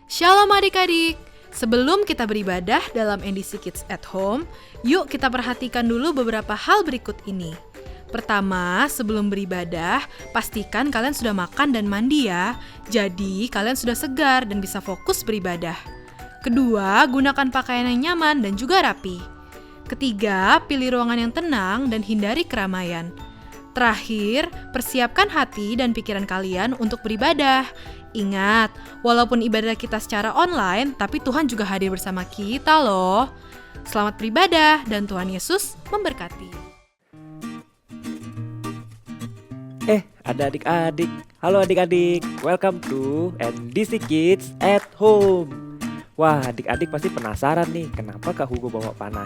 Shalom adik-adik, sebelum kita beribadah dalam NDC Kids at Home, yuk kita perhatikan dulu beberapa hal berikut ini. Pertama, sebelum beribadah, pastikan kalian sudah makan dan mandi ya. Jadi, kalian sudah segar dan bisa fokus beribadah. Kedua, gunakan pakaian yang nyaman dan juga rapi. Ketiga, pilih ruangan yang tenang dan hindari keramaian. Terakhir, persiapkan hati dan pikiran kalian untuk beribadah. Ingat, walaupun ibadah kita secara online, tapi Tuhan juga hadir bersama kita loh. Selamat beribadah dan Tuhan Yesus memberkati. Ada adik-adik. Halo adik-adik, welcome to NDC Kids at Home. Wah, adik-adik pasti penasaran nih, kenapa Kak Hugo bawa panah?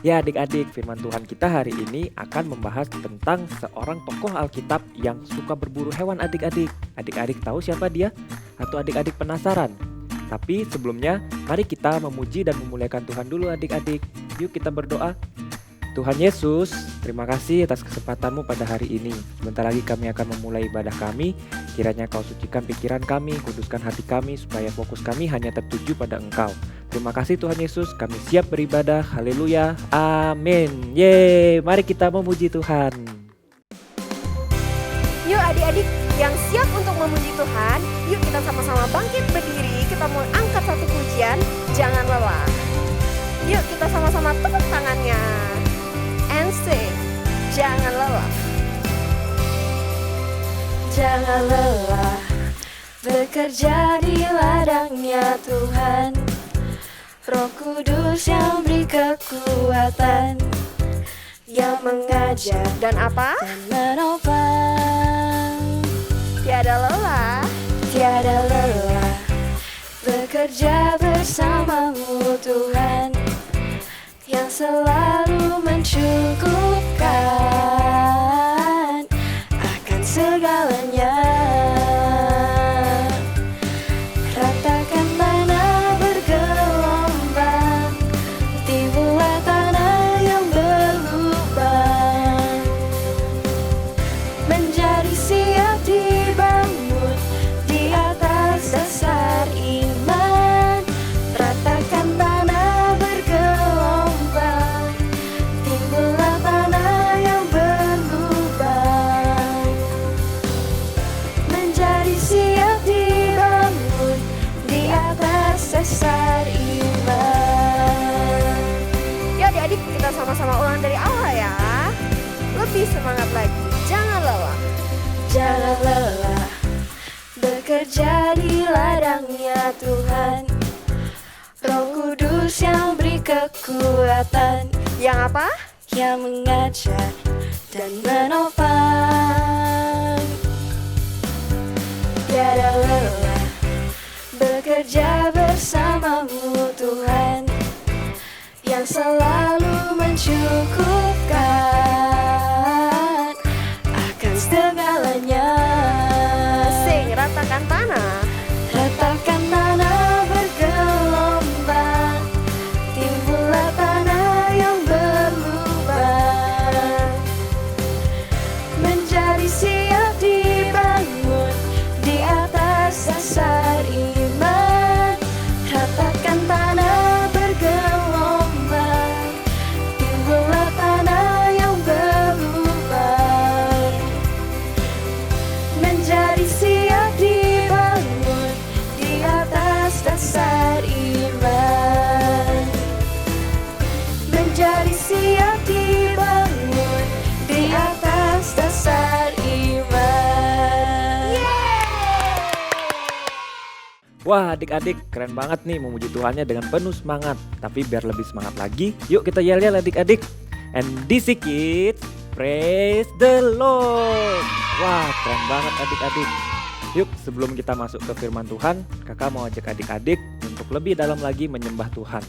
Ya adik-adik, firman Tuhan kita hari ini akan membahas tentang seorang tokoh Alkitab yang suka berburu hewan adik-adik. Adik-adik tahu siapa dia? Atau adik-adik penasaran? Tapi sebelumnya, mari kita memuji dan memuliakan Tuhan dulu adik-adik. Yuk kita berdoa. Tuhan Yesus, terima kasih atas kesempatanmu pada hari ini. Sebentar lagi kami akan memulai ibadah kami. Kiranya Kau sucikan pikiran kami, kuduskan hati kami, supaya fokus kami hanya tertuju pada Engkau. Terima kasih Tuhan Yesus, kami siap beribadah. Haleluya, amin. Yeay, mari kita memuji Tuhan. Yuk adik-adik yang siap untuk memuji Tuhan, yuk kita sama-sama bangkit berdiri. Kita mau angkat satu pujian, jangan lelah. Yuk kita sama-sama tepuk tangannya. And sing, jangan lelah. Jangan lelah bekerja di ladangnya Tuhan. Roh Kudus yang beri kekuatan, yang mengajar Dan apa? dan menopang. Tiada lelah. Tiada lelah bekerja bersamamu Tuhan, yang selalu mencukupkan akan segalanya. Ratakan tanah bergelombang, timbullah tanah yang berlubang, menjadi siap dibangun di atas dasar iman. Ratakan tanah bergelombang, timbullah tanah yang berlubang, menjadi siap dibangun di atas dasar iman. Yuk adik-adik kita sama-sama ulang dari awal ya. Lebih semangat lagi, jangan lelah. Jangan lelah bekerja di ladangnya Tuhan. Roh Kudus yang beri kekuatan, Yang apa? yang mengajar dan menopang. Tiada lelah bekerja bersamamu Tuhan, yang selalu mencukupkan akan segalanya. Sing, ratakan tanah. Ratakan tanah bergelombang, timbullah tanah yang berlubang, menjadi siap dibangun di atas dasar iman. Ratakan tanah bergelombang, timbullah tanah yang berlubang, menjadi siap dibangun di atas dasar iman, menjadi siap dibangun di atas dasar iman. Wah adik-adik, keren banget nih memuji Tuhannya dengan penuh semangat. Tapi biar lebih semangat lagi, yuk kita yel-yel adik-adik. NDC Kids, praise the Lord. Wah keren banget adik-adik. Yuk sebelum kita masuk ke firman Tuhan, kakak mau ajak adik-adik untuk lebih dalam lagi menyembah Tuhan.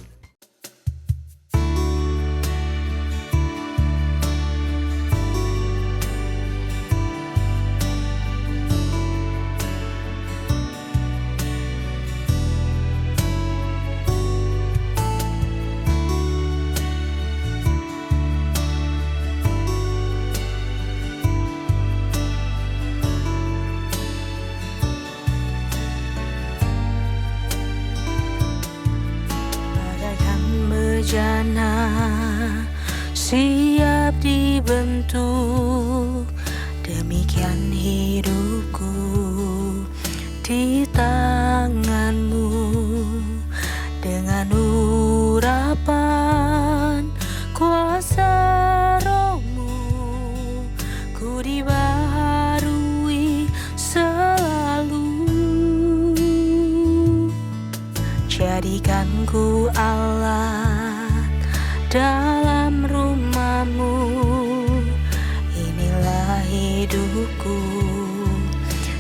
bejana, siap dibentuk. Demikian hidupku di tanganmu, dengan urapan kuasa rohmu, ku dibaharui selalu. Jadikan ku alat dalam rumahmu, inilah hidupku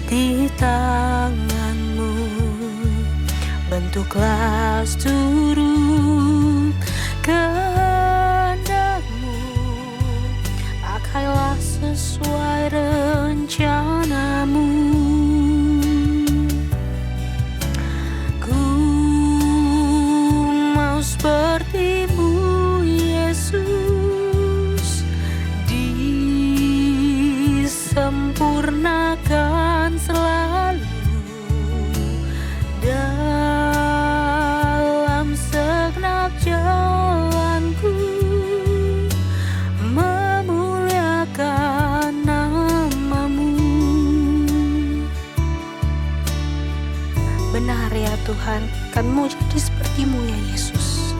di tanganmu. Bentuklah seturut kehendakmu, pakailah sesuai rencanamu. Ku mau seperti-Mu Yesus, disempurnakan selalu dalam segenap jalanku, memuliakan nama-Mu. Benar ya Tuhan, kami mau jadi seperti-Mu ya Yesus.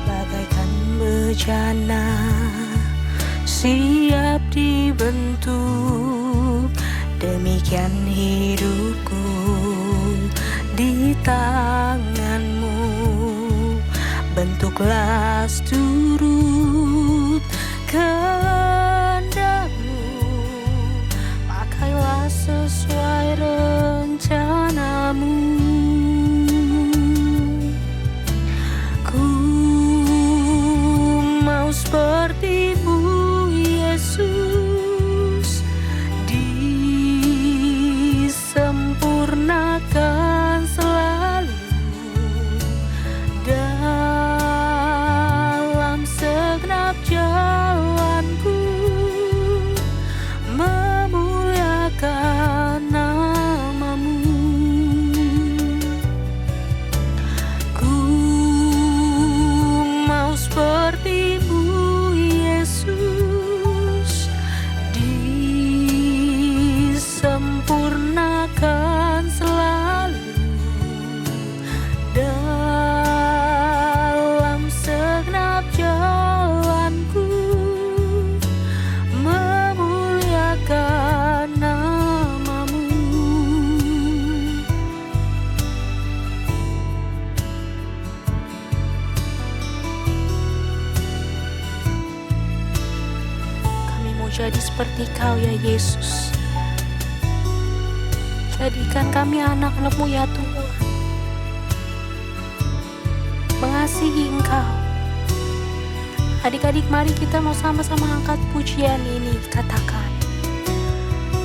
Bagaikan bejana, siap dibentuk. Demikian hidupku di tanganmu. Bentuklah seturut kehendakmu, pakailah sesuai rencanamu. Ku mau seperti-Mu Yesus, disempurnakan selalu dalam segenap jalanku, memuliakan nama-Mu. Ku mau seperti-Mu Yesus, disempurnakan selalu dalam segenap jalanku, memuliakan nama-Mu. Kami mau jadi seperti Kau ya Yesus. Jadikan kami anak-anak-Mu ya Tuhan, mengasihi Engkau. Adik-adik, mari kita mau sama-sama angkat pujian ini. Katakan,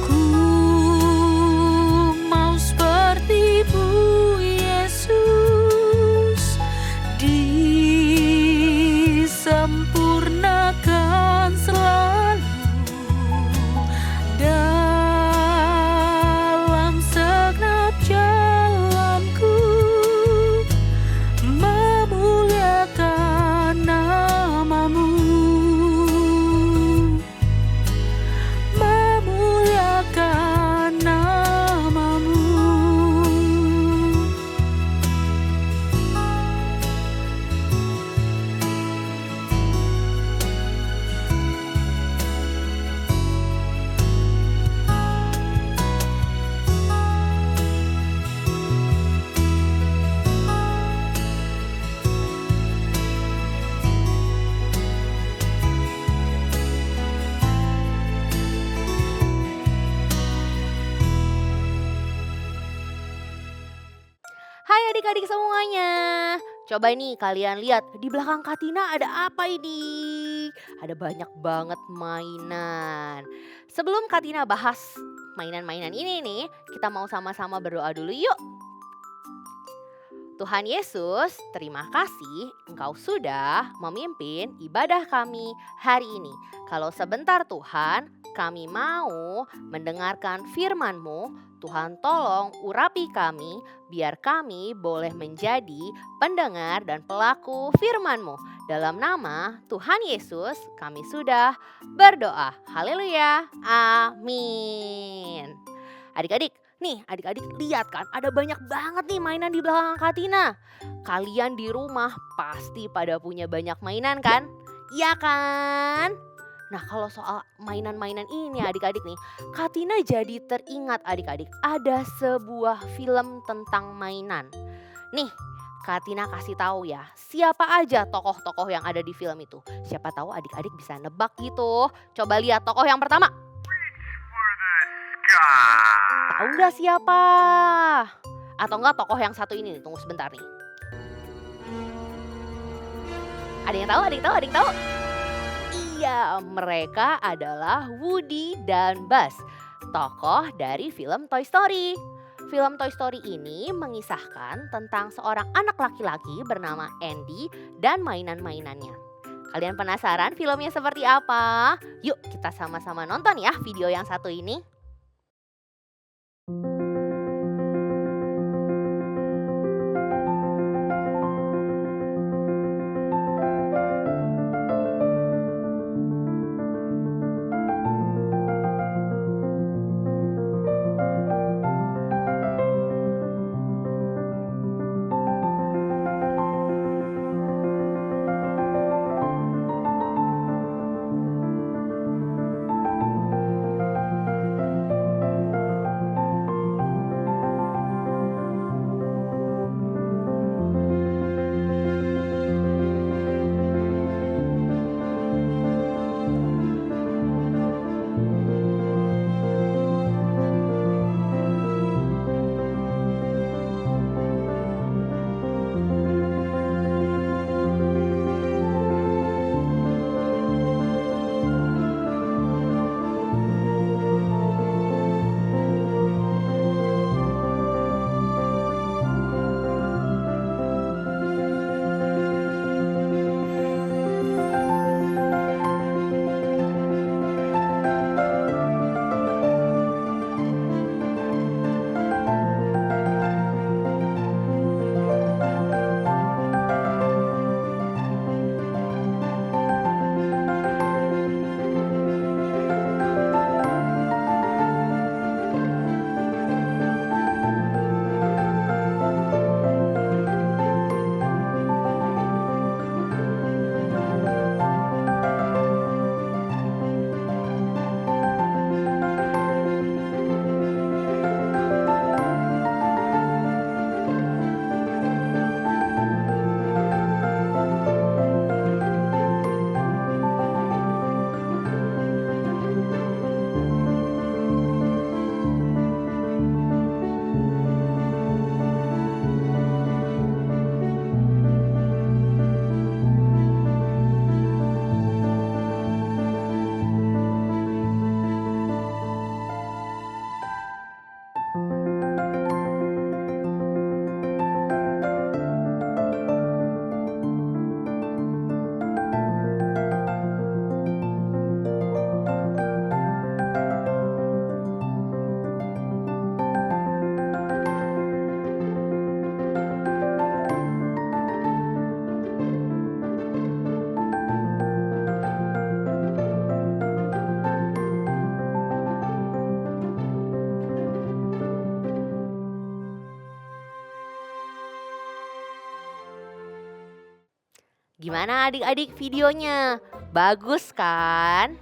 ku mau seperti-Mu Yesus, disempurnakan selalu dalam segenap jalanku, memuliakan nama-Mu, memuliakan nama-Mu. Hai adik-adik semuanya. Coba nih kalian lihat di belakang Katina ada apa ini? Ada banyak banget mainan. Sebelum Katina bahas mainan-mainan ini nih, kita mau sama-sama berdoa dulu yuk. Tuhan Yesus, terima kasih Engkau sudah memimpin ibadah kami hari ini. Kalau sebentar Tuhan, kami mau mendengarkan firman-Mu. Tuhan tolong urapi kami, biar kami boleh menjadi pendengar dan pelaku firman-Mu. Dalam nama Tuhan Yesus kami sudah berdoa. Haleluya, amin. Adik-adik, nih adik-adik lihat kan, ada banyak banget nih mainan di belakang Katina. Kalian di rumah pasti pada punya banyak mainan kan? Iya kan? Nah, kalau soal mainan-mainan ini adik-adik nih, Katina jadi teringat adik-adik, ada sebuah film tentang mainan. Nih, Katina kasih tahu ya, siapa aja tokoh-tokoh yang ada di film itu. Siapa tahu adik-adik bisa nebak gitu. Coba lihat tokoh yang pertama. Tahu nggak siapa? Atau enggak tokoh yang satu ini nih, tunggu sebentar nih. Ada yang tahu? Ada yang tahu? Ada yang tahu? Iya, mereka adalah Woody dan Buzz, tokoh dari film Toy Story. Film Toy Story ini mengisahkan tentang seorang anak laki-laki bernama Andy dan mainan-mainannya. Kalian penasaran filmnya seperti apa? Yuk kita sama-sama nonton ya video yang satu ini. Gimana adik-adik videonya? Bagus kan?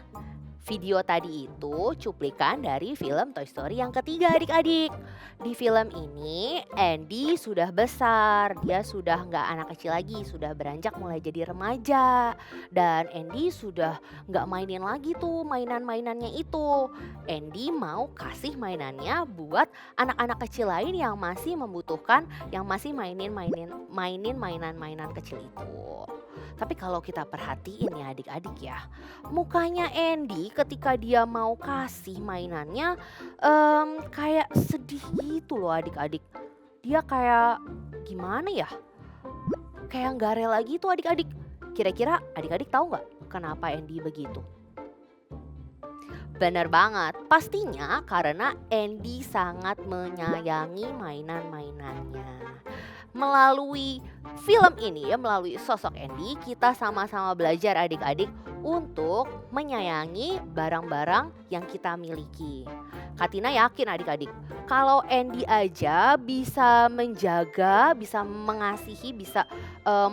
Video tadi itu cuplikan dari film Toy Story yang ketiga adik-adik. Di film ini Andy sudah besar, dia sudah nggak anak kecil lagi, sudah beranjak mulai jadi remaja. Dan Andy sudah nggak mainin lagi tuh mainan-mainannya itu. Andy mau kasih mainannya buat anak-anak kecil lain yang masih membutuhkan, yang masih mainin mainan-mainan kecil itu. Tapi kalau kita perhatiin ya adik-adik ya, mukanya Andy ketika dia mau kasih mainannya kayak sedih gitu loh adik-adik. Dia kayak gimana ya? Kayak nggak rela gitu adik-adik. Kira-kira adik-adik tahu nggak kenapa Andy begitu? Bener banget, pastinya karena Andy sangat menyayangi mainan-mainannya. Melalui film ini ya, melalui sosok Andy, kita sama-sama belajar adik-adik untuk menyayangi barang-barang yang kita miliki. Katina yakin adik-adik, kalau Andy aja bisa menjaga, bisa mengasihi, bisa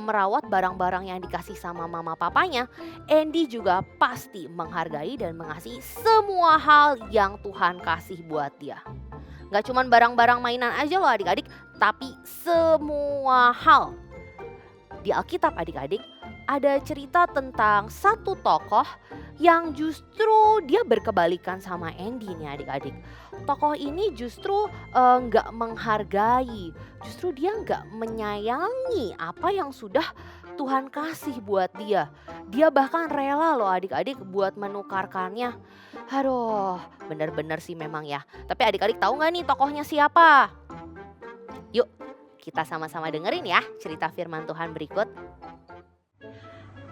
merawat barang-barang yang dikasih sama mama papanya, Andy juga pasti menghargai dan mengasihi semua hal yang Tuhan kasih buat dia. Gak cuman barang-barang mainan aja loh adik-adik, tapi semua hal. Di Alkitab adik-adik ada cerita tentang satu tokoh yang justru dia berkebalikan sama Andy nih adik-adik. Tokoh ini justru gak menghargai, justru dia gak menyayangi apa yang sudah Tuhan kasih buat dia. Dia bahkan rela loh adik-adik buat menukarkannya. Aduh, bener-bener sih memang ya. Tapi adik-adik tahu gak nih tokohnya siapa? Yuk, kita sama-sama dengerin ya cerita firman Tuhan berikut.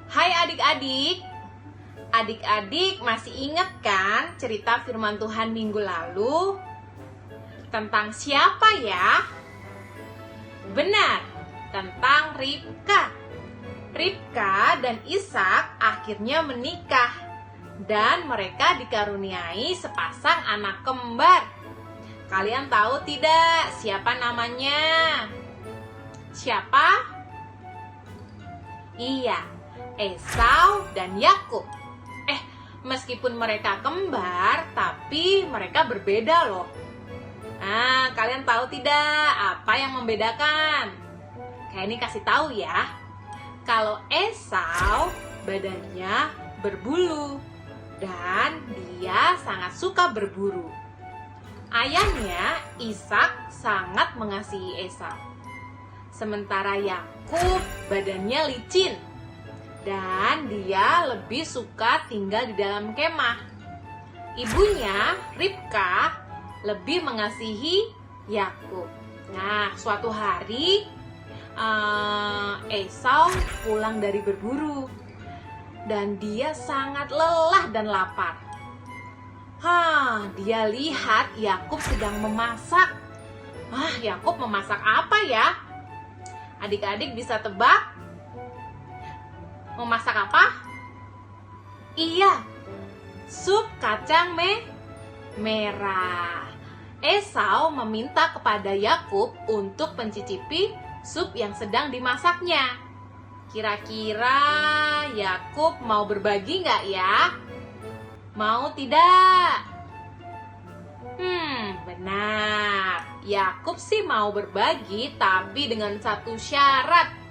Hai adik-adik. Adik-adik masih ingat kan cerita firman Tuhan minggu lalu? Tentang siapa ya? Benar, tentang Ribka. Ribka dan Ishak akhirnya menikah dan mereka dikaruniai sepasang anak kembar. Kalian tahu tidak siapa namanya? Siapa? Iya, Esau dan Yakub. Meskipun mereka kembar, tapi mereka berbeda loh. Nah, kalian tahu tidak apa yang membedakan? Kayak ini kasih tahu ya. Kalau Esau badannya berbulu dan dia sangat suka berburu. Ayahnya Ishak sangat mengasihi Esau. Sementara Yakub badannya licin dan dia lebih suka tinggal di dalam kemah. Ibunya Ribka lebih mengasihi Yakub. Nah, suatu hari Esau pulang dari berburu dan dia sangat lelah dan lapar. Dia lihat Yakub sedang memasak. Yakub memasak apa ya? Adik-adik bisa tebak? Memasak apa? Iya, sup kacang merah. Esau meminta kepada Yakub untuk mencicipi sup yang sedang dimasaknya. Kira-kira Yakub mau berbagi nggak ya? Mau tidak? Benar. Yakub sih mau berbagi, tapi dengan satu syarat.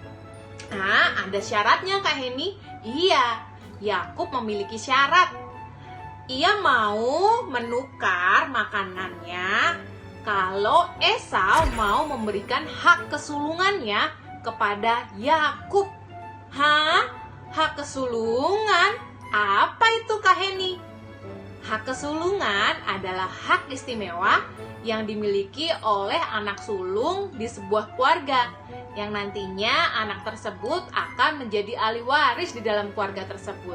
Ada syaratnya Kak Heni? Iya, Yakub memiliki syarat. Ia mau menukar makanannya kalau Esau mau memberikan hak kesulungannya kepada Yakub. Hak kesulungan? Apa itu Kak Heni? Hak kesulungan adalah hak istimewa yang dimiliki oleh anak sulung di sebuah keluarga, yang nantinya anak tersebut akan menjadi ahli waris di dalam keluarga tersebut.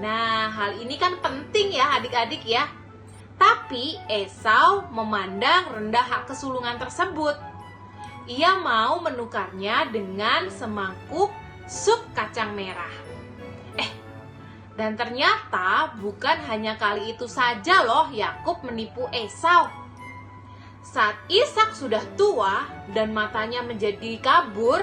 Nah, hal ini kan penting ya adik-adik ya. Tapi Esau memandang rendah hak kesulungan tersebut. Ia mau menukarnya dengan semangkuk sup kacang merah. Dan ternyata bukan hanya kali itu saja loh Yakub menipu Esau. Saat Ishak sudah tua dan matanya menjadi kabur,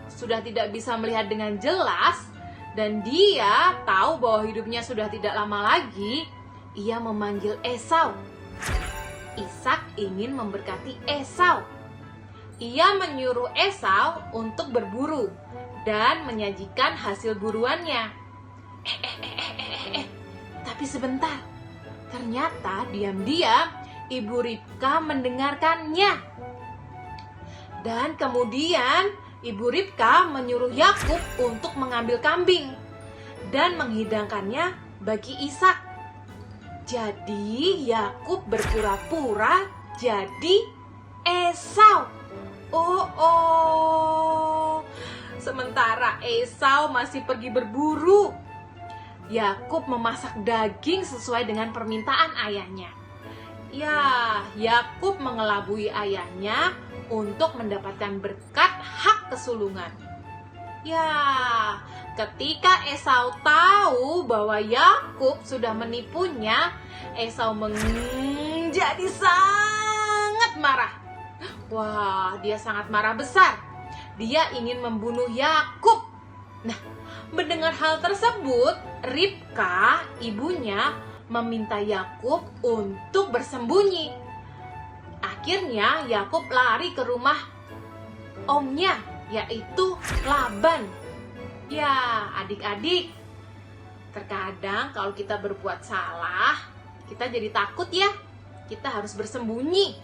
sudah tidak bisa melihat dengan jelas, dan dia tahu bahwa hidupnya sudah tidak lama lagi, ia memanggil Esau. Ishak ingin memberkati Esau. Ia menyuruh Esau untuk berburu dan menyajikan hasil buruannya. Tapi sebentar, ternyata diam-diam Ibu Ribka mendengarkannya. Dan kemudian Ibu Ribka menyuruh Yakub untuk mengambil kambing dan menghidangkannya bagi Ishak. Jadi Yakub berpura-pura jadi Esau. Oh. Sementara Esau masih pergi berburu. Yakub memasak daging sesuai dengan permintaan ayahnya. Ya, Yakub mengelabui ayahnya untuk mendapatkan berkat hak kesulungan. Ya, ketika Esau tahu bahwa Yakub sudah menipunya, Esau menjadi sangat marah. Wah, dia sangat marah besar. Dia ingin membunuh Yakub. Nah, mendengar hal tersebut, Ribka, ibunya, meminta Yakub untuk bersembunyi. Akhirnya Yakub lari ke rumah omnya, yaitu Laban. Ya, adik-adik, terkadang kalau kita berbuat salah, kita jadi takut ya. Kita harus bersembunyi.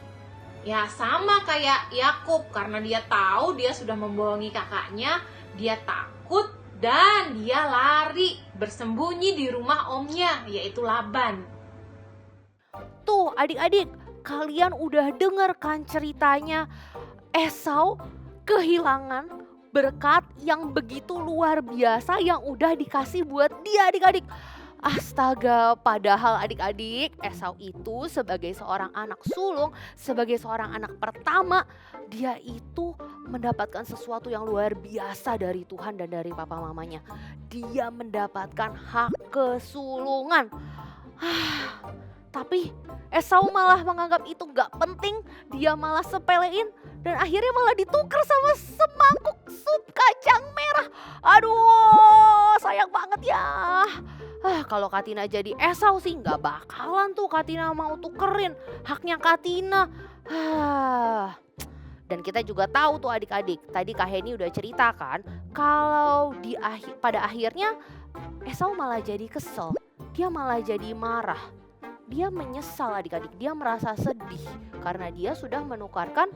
Ya, sama kayak Yakub, karena dia tahu dia sudah membohongi kakaknya, dia takut dan dia lari bersembunyi di rumah omnya, yaitu Laban. Tuh adik-adik, kalian udah denger kan ceritanya Esau kehilangan berkat yang begitu luar biasa yang udah dikasih buat dia adik-adik. Astaga, padahal adik-adik, Esau itu sebagai seorang anak sulung, sebagai seorang anak pertama, dia itu mendapatkan sesuatu yang luar biasa dari Tuhan dan dari papa mamanya. Dia mendapatkan hak kesulungan. Tapi Esau malah menganggap itu gak penting, dia malah sepelein dan akhirnya malah ditukar sama semangkuk sup kacang merah. Aduh, sayang banget ya. Kalau Katina jadi Esau sih gak bakalan tuh Katina mau tukerin haknya Katina. Dan kita juga tahu tuh adik-adik, tadi Kak Heni udah ceritakan kalau pada akhirnya Esau malah jadi kesel, dia malah jadi marah. Dia menyesal adik-adik, dia merasa sedih karena dia sudah menukarkan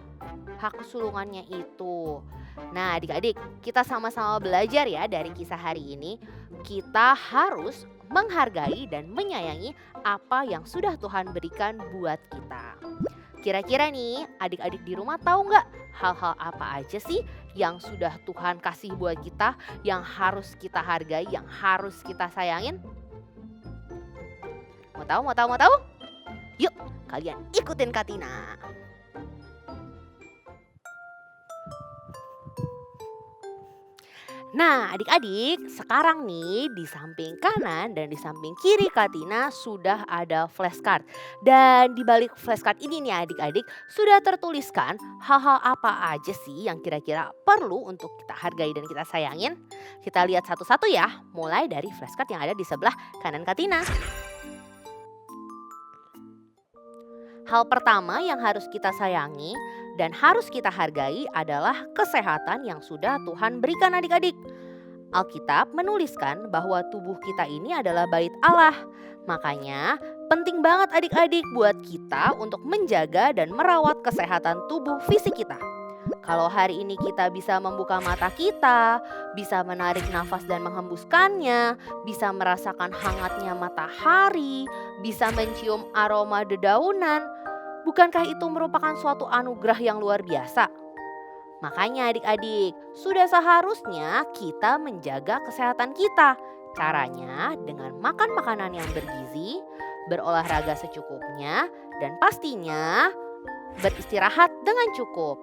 hak kesulungannya itu. Nah adik-adik, kita sama-sama belajar ya dari kisah hari ini. Kita harus menghargai dan menyayangi apa yang sudah Tuhan berikan buat kita. Kira-kira nih adik-adik di rumah tahu nggak hal-hal apa aja sih yang sudah Tuhan kasih buat kita, yang harus kita hargai, yang harus kita sayangin? Mau tahu? Yuk, kalian ikutin Katina. Nah adik-adik, sekarang nih di samping kanan dan di samping kiri Katina sudah ada flashcard. Dan di balik flashcard ini nih adik-adik sudah tertuliskan hal-hal apa aja sih yang kira-kira perlu untuk kita hargai dan kita sayangin. Kita lihat satu-satu ya, mulai dari flashcard yang ada di sebelah kanan Katina. Hal pertama yang harus kita sayangi dan harus kita hargai adalah kesehatan yang sudah Tuhan berikan adik-adik. Alkitab menuliskan bahwa tubuh kita ini adalah bait Allah. Makanya penting banget adik-adik buat kita untuk menjaga dan merawat kesehatan tubuh fisik kita. Kalau hari ini kita bisa membuka mata kita, bisa menarik nafas dan menghembuskannya, bisa merasakan hangatnya matahari, bisa mencium aroma dedaunan, bukankah itu merupakan suatu anugerah yang luar biasa? Makanya adik-adik, sudah seharusnya kita menjaga kesehatan kita. Caranya dengan makan makanan yang bergizi, berolahraga secukupnya, dan pastinya beristirahat dengan cukup.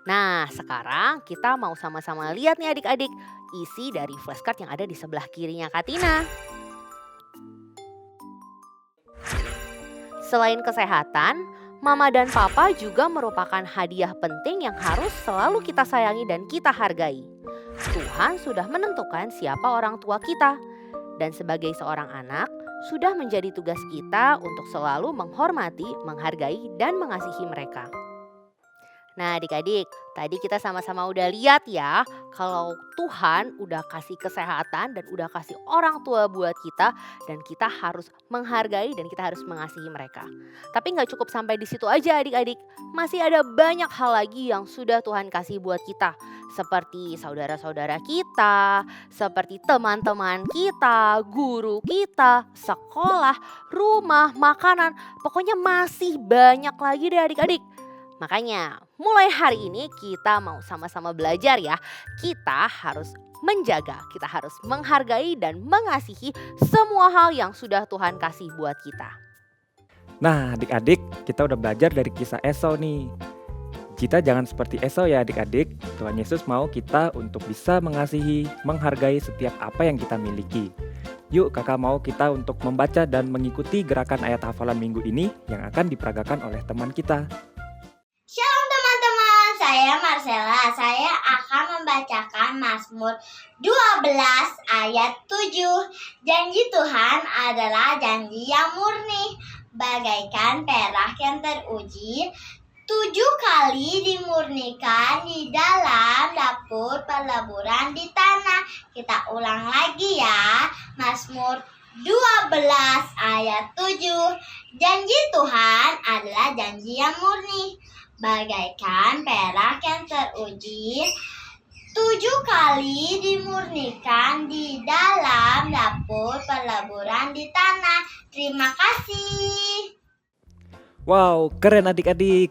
Nah, sekarang kita mau sama-sama lihat nih adik-adik isi dari flashcard yang ada di sebelah kirinya Katina. Selain kesehatan, Mama dan Papa juga merupakan hadiah penting yang harus selalu kita sayangi dan kita hargai. Tuhan sudah menentukan siapa orang tua kita. Dan sebagai seorang anak, sudah menjadi tugas kita untuk selalu menghormati, menghargai, dan mengasihi mereka. Nah adik-adik, tadi kita sama-sama udah lihat ya kalau Tuhan udah kasih kesehatan dan udah kasih orang tua buat kita dan kita harus menghargai dan kita harus mengasihi mereka. Tapi gak cukup sampai di situ aja adik-adik, masih ada banyak hal lagi yang sudah Tuhan kasih buat kita. Seperti saudara-saudara kita, seperti teman-teman kita, guru kita, sekolah, rumah, makanan, pokoknya masih banyak lagi deh adik-adik. Makanya mulai hari ini kita mau sama-sama belajar ya. Kita harus menjaga, kita harus menghargai dan mengasihi semua hal yang sudah Tuhan kasih buat kita. Nah, adik-adik, kita udah belajar dari kisah Esau nih. Kita jangan seperti Esau ya adik-adik. Tuhan Yesus mau kita untuk bisa mengasihi, menghargai setiap apa yang kita miliki. Yuk kakak mau kita untuk membaca dan mengikuti gerakan ayat hafalan minggu ini yang akan diperagakan oleh teman kita. Shalom teman-teman, saya Marcella. Saya akan membacakan Mazmur 12 ayat 7. Janji Tuhan adalah janji yang murni, bagaikan perak yang teruji, 7 kali dimurnikan di dalam dapur peleburan di tanah. Kita ulang lagi ya, Mazmur 12 ayat 7. Janji Tuhan adalah janji yang murni, bagaikan perak yang teruji, 7 kali dimurnikan di dalam dapur peleburan di tanah. Terima kasih. Wow, keren adik-adik.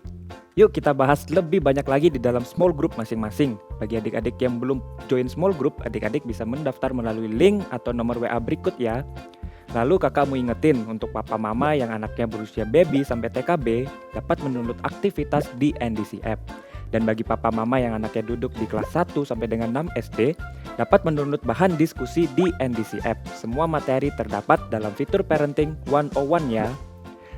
Yuk kita bahas lebih banyak lagi di dalam small group masing-masing. Bagi adik-adik yang belum join small group, adik-adik bisa mendaftar melalui link atau nomor WA berikut ya. Lalu kakak mau ingetin untuk papa mama yang anaknya berusia baby sampai TKB dapat mendownload aktivitas di NDC App. Dan bagi papa mama yang anaknya duduk di kelas 1 sampai dengan 6 SD dapat mendownload bahan diskusi di NDC App. Semua materi terdapat dalam fitur Parenting 101 ya.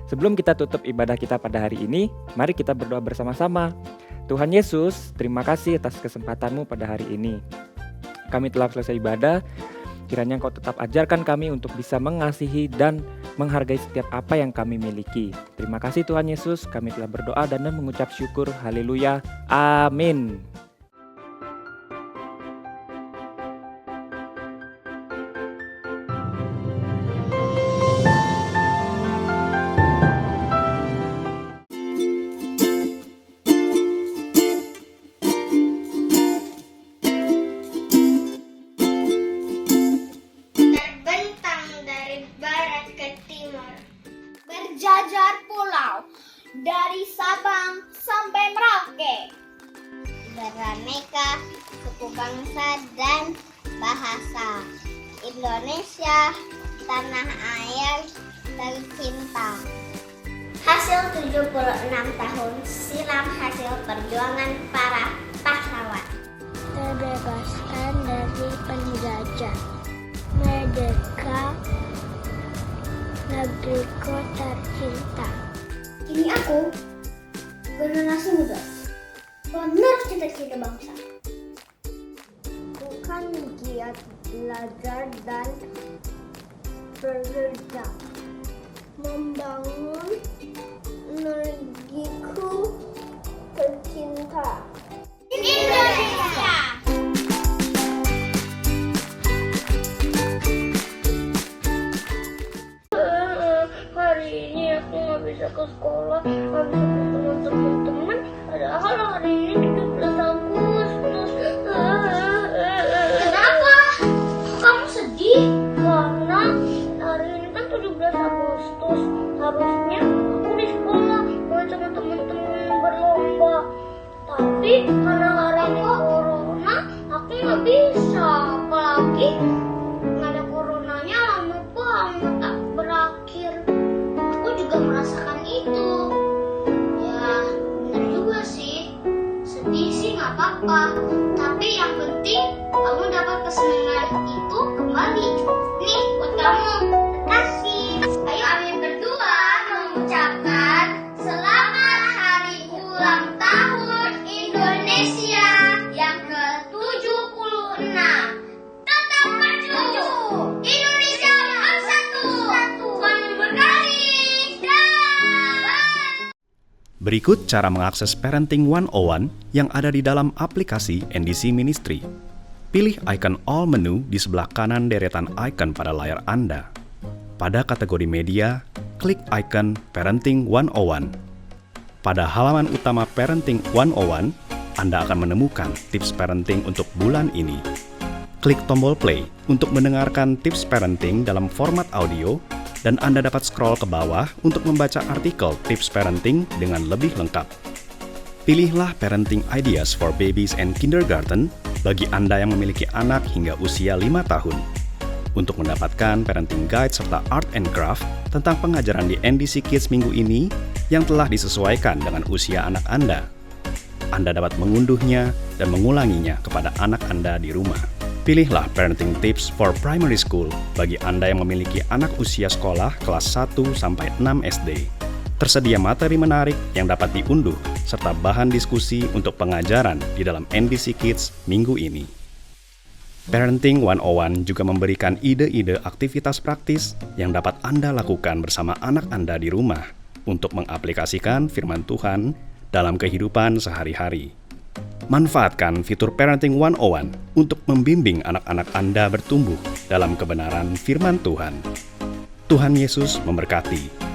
Sebelum kita tutup ibadah kita pada hari ini, mari kita berdoa bersama-sama. Tuhan Yesus, terima kasih atas kesempatanmu pada hari ini. Kami telah selesai ibadah. Kiranya Engkau tetap ajarkan kami untuk bisa mengasihi dan menghargai setiap apa yang kami miliki. Terima kasih Tuhan Yesus, kami telah berdoa dan mengucap syukur. Haleluya. Amin. Berjajar pulau dari Sabang sampai Merauke, beraneka suku bangsa dan bahasa. Indonesia, tanah air tercinta. Hasil 76 tahun silam, hasil perjuangan para pahlawan. Terbebaskan dari penjajah, merdeka, negeriku tercinta. Ini aku, generasi muda, penerus cita-cita bangsa. Bukan giat belajar dan bekerja, membangun negeriku tercinta. Indonesia. Hari ini aku nggak bisa ke sekolah, nggak bisa ketemu teman-teman. Padahal hari ini 17 Agustus. Kenapa? Kamu sedih? Karena hari ini kan 17 Agustus. Harusnya aku di sekolah main sama teman-teman berlomba. Tapi karena hari ini corona, aku nggak bisa. Apalagi nggak ada coronanya, lama banget tak berakhir. Aku juga merasakan itu. Ya, benar juga sih. Sedih sih nggak apa-apa. Tapi yang penting kamu dapat kesenangan itu kembali. Nih buat kamu. Kasih. Ayo kami berdua mengucapkan selamat hari ulang tahun Indonesia yang ke-76. Tetap maju. Indonesia bersatu. Tuhan memberkati. Berikut cara mengakses Parenting 101 yang ada di dalam aplikasi NDC Ministry. Pilih icon All Menu di sebelah kanan deretan icon pada layar Anda. Pada kategori media, klik icon Parenting 101. Pada halaman utama Parenting 101, Anda akan menemukan tips parenting untuk bulan ini. Klik tombol play untuk mendengarkan tips parenting dalam format audio, dan Anda dapat scroll ke bawah untuk membaca artikel tips parenting dengan lebih lengkap. Pilihlah Parenting Ideas for Babies and Kindergarten bagi Anda yang memiliki anak hingga usia 5 tahun. Untuk mendapatkan parenting guide serta art and craft tentang pengajaran di NDC Kids minggu ini yang telah disesuaikan dengan usia anak Anda. Anda dapat mengunduhnya dan mengulanginya kepada anak Anda di rumah. Pilihlah Parenting Tips for Primary School bagi Anda yang memiliki anak usia sekolah kelas 1 sampai 6 SD. Tersedia materi menarik yang dapat diunduh serta bahan diskusi untuk pengajaran di dalam NDC Kids minggu ini. Parenting 101 juga memberikan ide-ide aktivitas praktis yang dapat Anda lakukan bersama anak Anda di rumah untuk mengaplikasikan firman Tuhan dalam kehidupan sehari-hari. Manfaatkan fitur Parenting 101 untuk membimbing anak-anak Anda bertumbuh dalam kebenaran firman Tuhan. Tuhan Yesus memberkati.